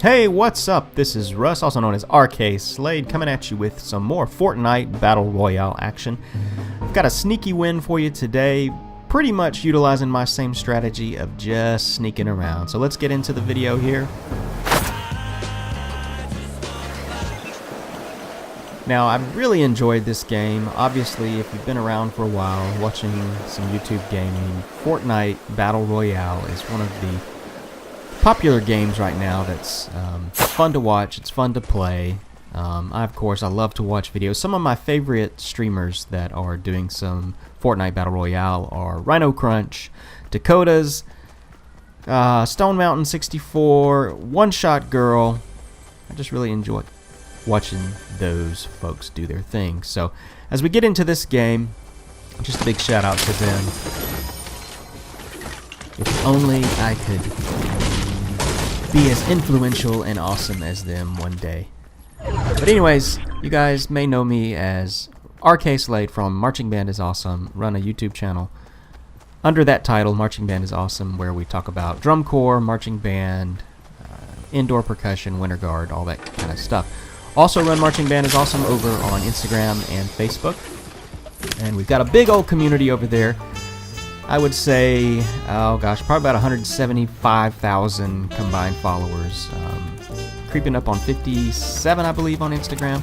Hey, what's up? This is Russ, also known as RK Slade, coming at you with some more Fortnite Battle Royale action. I've got a sneaky win for you today, pretty much utilizing my same strategy of just sneaking around. So let's get into the video here. Now, I've really enjoyed this game. Obviously, if you've been around for a while watching some YouTube gaming, Fortnite Battle Royale is one of the popular games right now that's fun to watch, it's fun to play. Of course, I love to watch videos. Some of my favorite streamers that are doing some Fortnite Battle Royale are Rhino Crunch, Dakotas, Stone Mountain 64, One Shot Girl. I just really enjoy watching those folks do their thing. So, as we get into this game, just a big shout out to them. If only I could be as influential and awesome as them one day. But anyways, you guys may know me as RK Slade from Marching Band is Awesome, run a YouTube channel under that title, Marching Band is Awesome, where we talk about drum corps, marching band, indoor percussion, winter guard, all that kind of stuff. Also run Marching Band is Awesome over on Instagram and Facebook, and we've got a big old community over there. I would say, oh gosh, probably about 175,000 combined followers, creeping up on 57, I believe, on Instagram,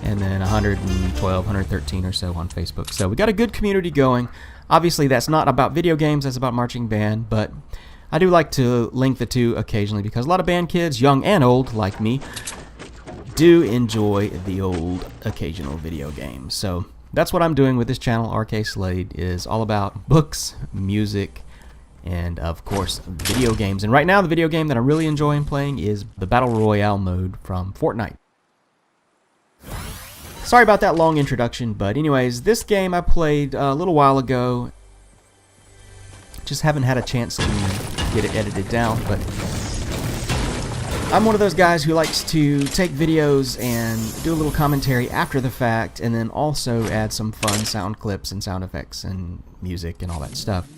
and then 112, 113 or so on Facebook. So we got a good community going. Obviously, that's not about video games, that's about marching band, but I do like to link the two occasionally because a lot of band kids, young and old, like me, do enjoy the old occasional video games. So that's what I'm doing with this channel. RK Slade is all about books, music, and of course video games. And right now the video game that I'm really enjoying playing is the Battle Royale mode from Fortnite. Sorry about that long introduction, but anyways, this game I played a little while ago. Just haven't had a chance to get it edited down, but I'm one of those guys who likes to take videos and do a little commentary after the fact, and then also add some fun sound clips and sound effects and music and all that stuff.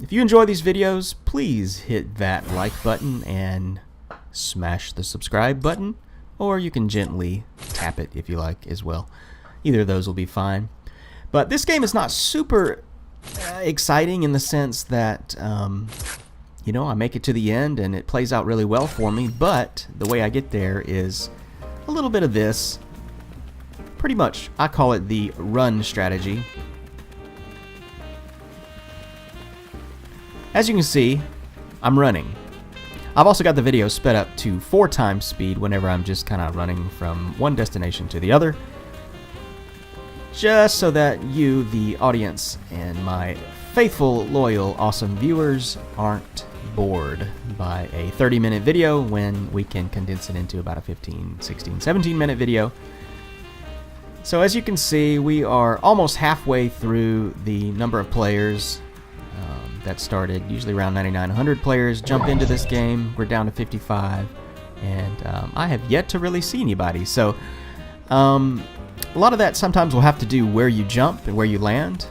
If you enjoy these videos, please hit that like button and smash the subscribe button, or you can gently tap it if you like as well. Either of those will be fine. But this game is not super exciting in the sense that you know, I make it to the end and it plays out really well for me, but the way I get there is a little bit of this. Pretty much, I call it the run strategy. As you can see, I'm running. I've also got the video sped up to 4 times speed whenever I'm just kind of running from one destination to the other, just so that you, the audience, and my faithful, loyal, awesome viewers aren't bored by a 30-minute video when we can condense it into about a 15, 16, 17-minute video. So as you can see, we are almost halfway through the number of players that started. Usually around 99, 100 players jump into this game. We're down to 55, and I have yet to really see anybody. So a lot of that sometimes will have to do where you jump and where you land.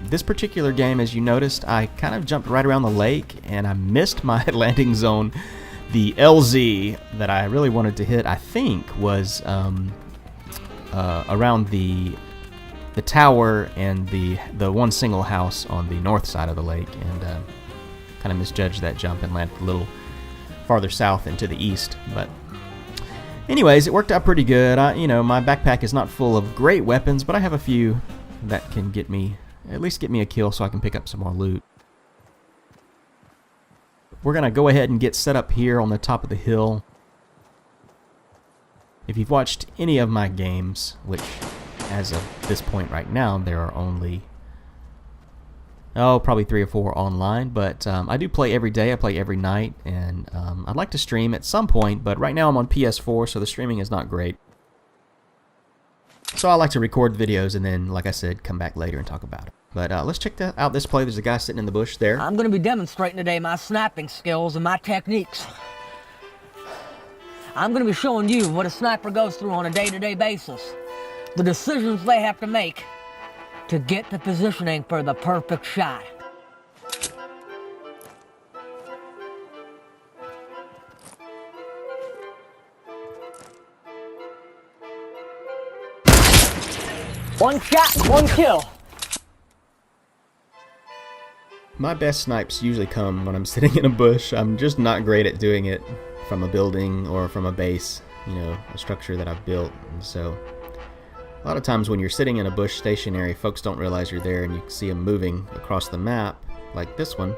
This particular game, as you noticed, I kind of jumped right around the lake and I missed my landing zone. The LZ that I really wanted to hit, I think, was around the tower and the one single house on the north side of the lake, and kind of misjudged that jump and landed a little farther south and to the east. But anyways, it worked out pretty good. You know, my backpack is not full of great weapons, but I have a few that can get me, at least get me a kill so I can pick up some more loot. We're going to go ahead and get set up here on the top of the hill. If you've watched any of my games, which as of this point right now there are only, probably 3 or 4 online, but I do play every day, I play every night, and I'd like to stream at some point, but right now I'm on PS4, so the streaming is not great. So I like to record videos and then, like I said, come back later and talk about it. But let's check out this play. There's a guy sitting in the bush there. I'm going to be demonstrating today my sniping skills and my techniques. I'm going to be showing you what a sniper goes through on a day-to-day basis. The decisions they have to make to get the positioning for the perfect shot. One shot, one kill. My best snipes usually come when I'm sitting in a bush. I'm just not great at doing it from a building or from a base, you know, a structure that I've built. And so a lot of times when you're sitting in a bush stationary, folks don't realize you're there and you see them moving across the map, like this one.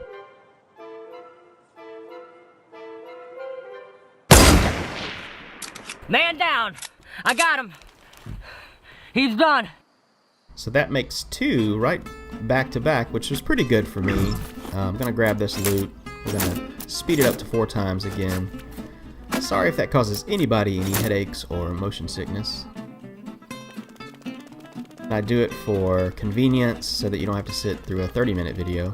Man down. I got him. He's done. So that makes 2 right back to back, which was pretty good for me. I'm gonna grab this loot. We're gonna speed it up to 4 times again. Sorry if that causes anybody any headaches or motion sickness. I do it for convenience so that you don't have to sit through a 30-minute video.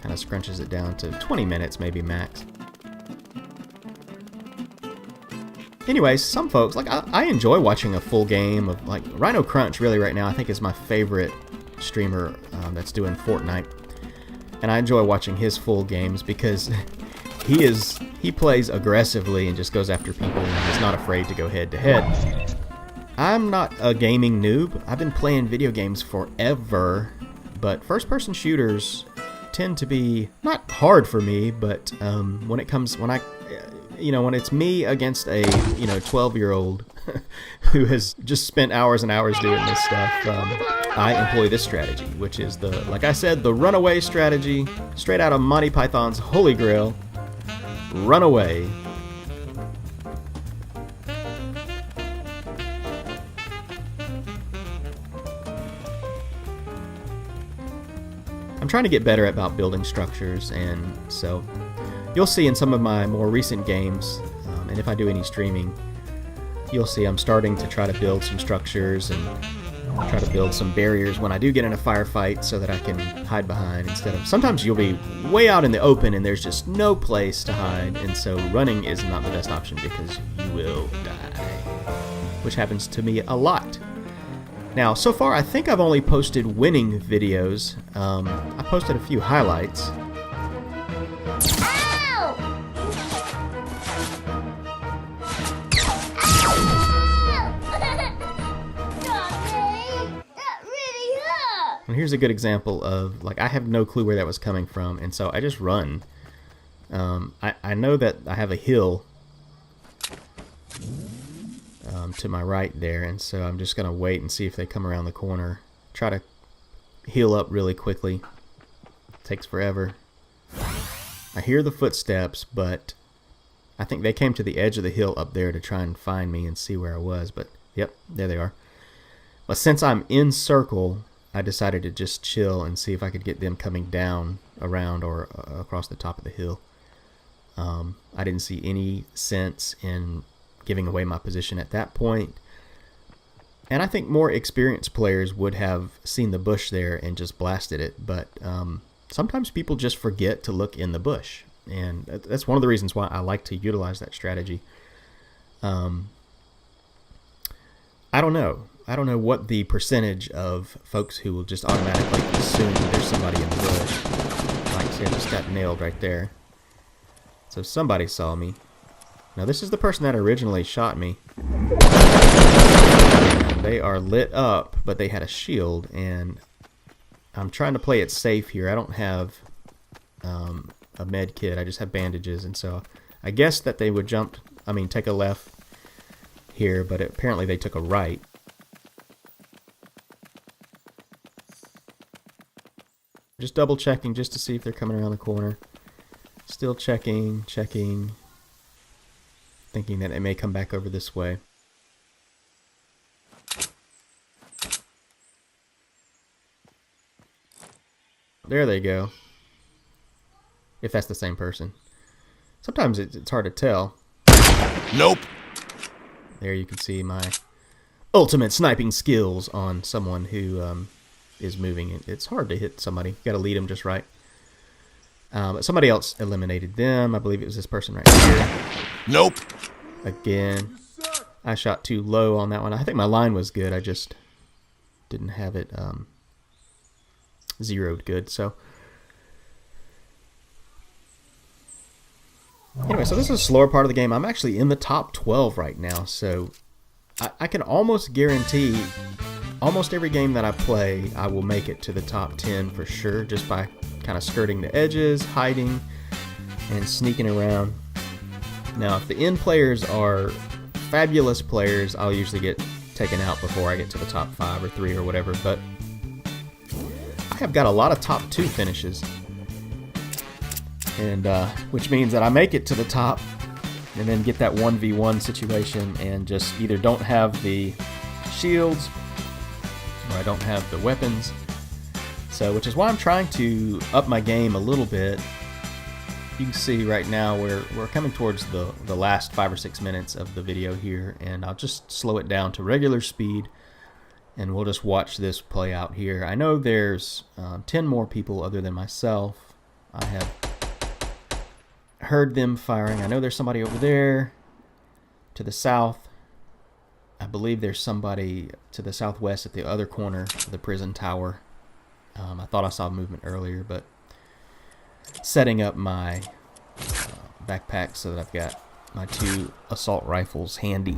Kind of scrunches it down to 20 minutes maybe max. Anyways, some folks, like I enjoy watching a full game of, like, Rhino Crunch really right now I think is my favorite streamer that's doing Fortnite. And I enjoy watching his full games because he plays aggressively and just goes after people and is not afraid to go head to head. I'm not a gaming noob. I've been playing video games forever, but first-person shooters tend to be not hard for me, but when it's me against a 12-year-old who has just spent hours and hours doing this stuff, I employ this strategy, which is like I said, the runaway strategy, straight out of Monty Python's Holy Grail. Run away. I'm trying to get better about building structures, and so you'll see in some of my more recent games, and if I do any streaming, you'll see I'm starting to try to build some structures and try to build some barriers when I do get in a firefight so that I can hide behind instead of... Sometimes you'll be way out in the open and there's just no place to hide, and so running is not the best option because you will die, which happens to me a lot. Now, so far, I think I've only posted winning videos. I posted a few highlights. And here's a good example of, like, I have no clue where that was coming from, and so I just run. I know that I have a hill to my right there, and so I'm just gonna wait and see if they come around the corner. Try to heal up really quickly. Takes forever. I hear the footsteps, but I think they came to the edge of the hill up there to try and find me and see where I was, but yep, there they are. But since I'm in circle, I decided to just chill and see if I could get them coming down around or across the top of the hill. I didn't see any sense in giving away my position at that point. And I think more experienced players would have seen the bush there and just blasted it. But sometimes people just forget to look in the bush. And that's one of the reasons why I like to utilize that strategy. I don't know. I don't know what the percentage of folks who will just automatically assume there's somebody in the bush. Like, see, I just got nailed right there. So somebody saw me. Now, this is the person that originally shot me. They are lit up, but they had a shield, and I'm trying to play it safe here. I don't have a med kit. I just have bandages, and so I guess that they would take a left here, but apparently they took a right. Just double checking just to see if they're coming around the corner. Still checking, thinking that it may come back over this way. There they go. If that's the same person. Sometimes it's hard to tell. Nope. There you can see my ultimate sniping skills on someone who is moving. It's hard to hit somebody. You got to lead them just right. But somebody else eliminated them. I believe it was this person right here. Nope. Again, I shot too low on that one. I think my line was good. I just didn't have it zeroed good. So anyway, so this is a slower part of the game. I'm actually in the top 12 right now, so I can almost guarantee almost every game that I play, I will make it to the top 10 for sure, just by kind of skirting the edges, hiding, and sneaking around. Now, if the end players are fabulous players, I'll usually get taken out before I get to the top 5 or 3 or whatever, but I have got a lot of top 2 finishes, and which means that I make it to the top and then get that 1v1 situation and just either don't have the shields or I don't have the weapons. So, which is why I'm trying to up my game a little bit. You can see right now we're coming towards the last 5 or 6 minutes of the video here, and I'll just slow it down to regular speed and we'll just watch this play out here. I know there's 10 more people other than myself. I have heard them firing. I know there's somebody over there to the south. I believe there's somebody to the southwest at the other corner of the prison tower. I thought I saw movement earlier, but setting up my backpack so that I've got my 2 assault rifles handy.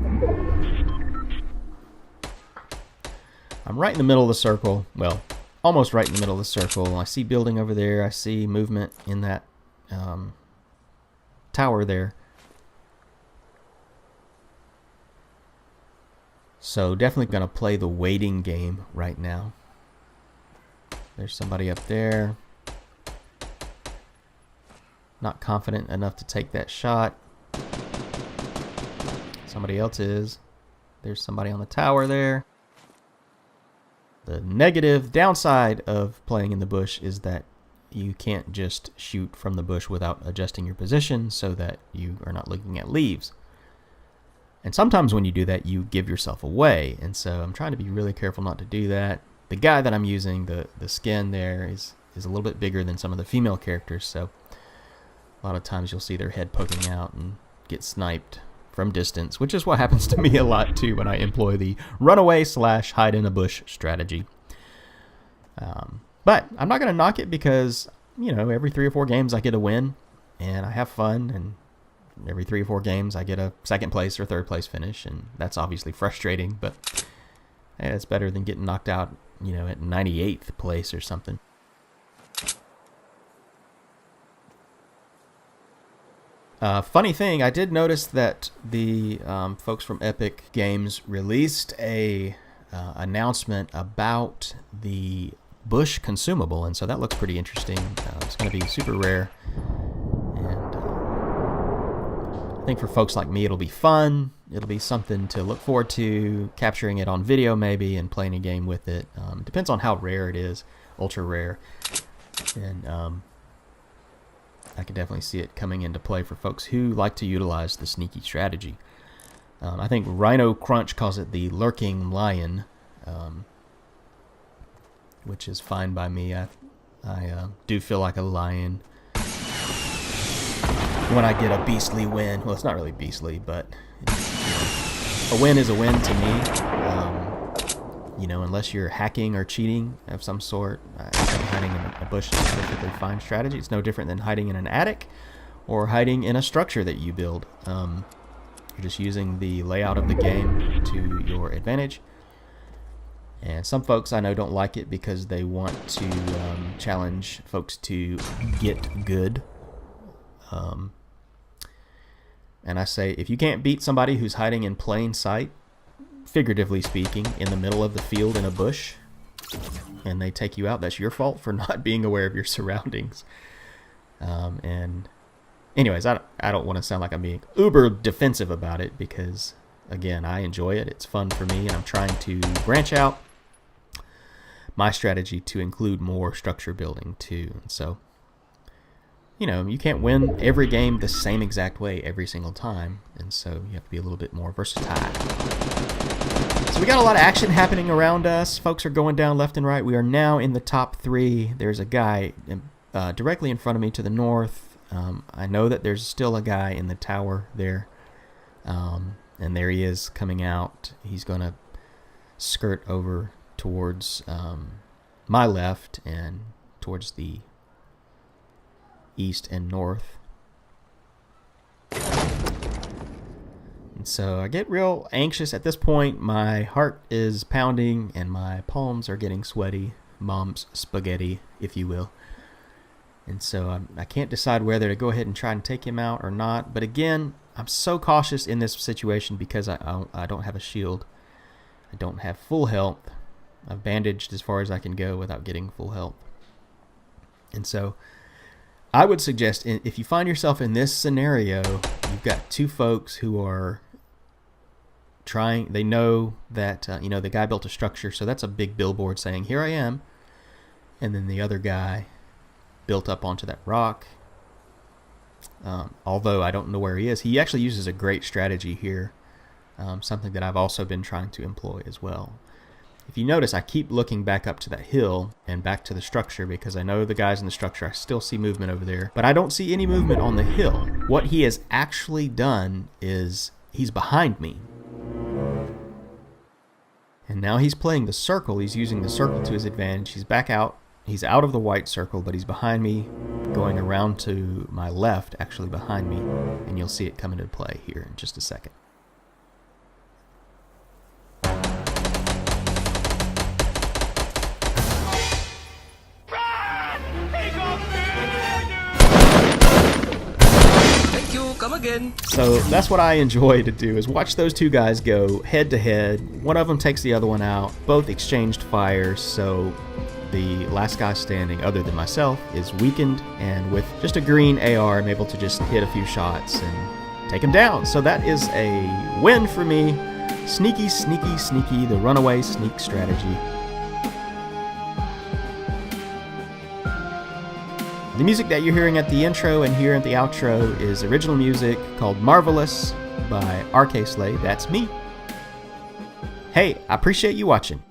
I'm right in the middle of the circle. Well, almost right in the middle of the circle. I see building over there. I see movement in that tower there. So definitely going to play the waiting game right now. There's somebody up there. Not confident enough to take that shot. Somebody else is. There's somebody on the tower there. The negative downside of playing in the bush is that you can't just shoot from the bush without adjusting your position so that you are not looking at leaves. And sometimes when you do that, you give yourself away. And so I'm trying to be really careful not to do that. The guy that I'm using, the skin there, is a little bit bigger than some of the female characters. So a lot of times you'll see their head poking out and get sniped from distance, which is what happens to me a lot too when I employ the runaway / hide in a bush strategy. But I'm not going to knock it because, you know, every 3 or 4 games I get a win and I have fun, and every 3 or 4 games I get a 2nd place or 3rd place finish, and that's obviously frustrating, but hey, it's better than getting knocked out, you know, at 98th place or something. Funny thing, I did notice that the folks from Epic Games released a announcement about the bush consumable, and so that looks pretty interesting. It's going to be super rare, and I think for folks like me it'll be fun. It'll be something to look forward to, capturing it on video maybe and playing a game with it. Depends on how rare it is, ultra rare, and I can definitely see it coming into play for folks who like to utilize the sneaky strategy. I think Rhino Crunch calls it the lurking lion, which is fine by me. I do feel like a lion when I get a beastly win. Well, it's not really beastly, but a win is a win to me. You know, unless you're hacking or cheating of some sort, I think hiding in a bush is a perfectly fine strategy. It's no different than hiding in an attic or hiding in a structure that you build. You're just using the layout of the game to your advantage. And some folks I know don't like it because they want to challenge folks to get good. And I say, if you can't beat somebody who's hiding in plain sight, figuratively speaking, in the middle of the field in a bush, and they take you out, that's your fault for not being aware of your surroundings. And anyways, I don't want to sound like I'm being uber defensive about it, because again, I enjoy it. It's fun for me, and I'm trying to branch out my strategy to include more structure building too. And so, you know, you can't win every game the same exact way every single time, and so you have to be a little bit more versatile. So we got a lot of action happening around us. Folks are going down left and right. We are now in the top 3. There's a guy directly in front of me to the north. I know that there's still a guy in the tower there, and there he is coming out. He's going to skirt over towards my left and towards the east and north. And so I get real anxious at this point. My heart is pounding and my palms are getting sweaty. Mom's spaghetti, if you will. And so I can't decide whether to go ahead and try and take him out or not. But again, I'm so cautious in this situation because I don't have a shield. I don't have full health. I've bandaged as far as I can go without getting full health. And so I would suggest, if you find yourself in this scenario, you've got two folks who are trying, they know that, the guy built a structure, so that's a big billboard saying, here I am. And then the other guy built up onto that rock. Although I don't know where he is. He actually uses a great strategy here, something that I've also been trying to employ as well. If you notice, I keep looking back up to that hill and back to the structure because I know the guys in the structure. I still see movement over there, but I don't see any movement on the hill. What he has actually done is he's behind me. And now he's playing the circle. He's using the circle to his advantage. He's back out. He's out of the white circle, but he's behind me, going around to my left, actually behind me. And you'll see it come into play here in just a second. Come again. So that's what I enjoy to do, is watch those two guys go head to head. One of them takes the other one out. Both exchanged fire, so the last guy standing, other than myself, is weakened, and with just a green AR, I'm able to just hit a few shots and take him down. So that is a win for me. Sneaky, sneaky, sneaky, the runaway sneak strategy. The music that you're hearing at the intro and here at the outro is original music called Marvelous by RK Slade. That's me. Hey, I appreciate you watching.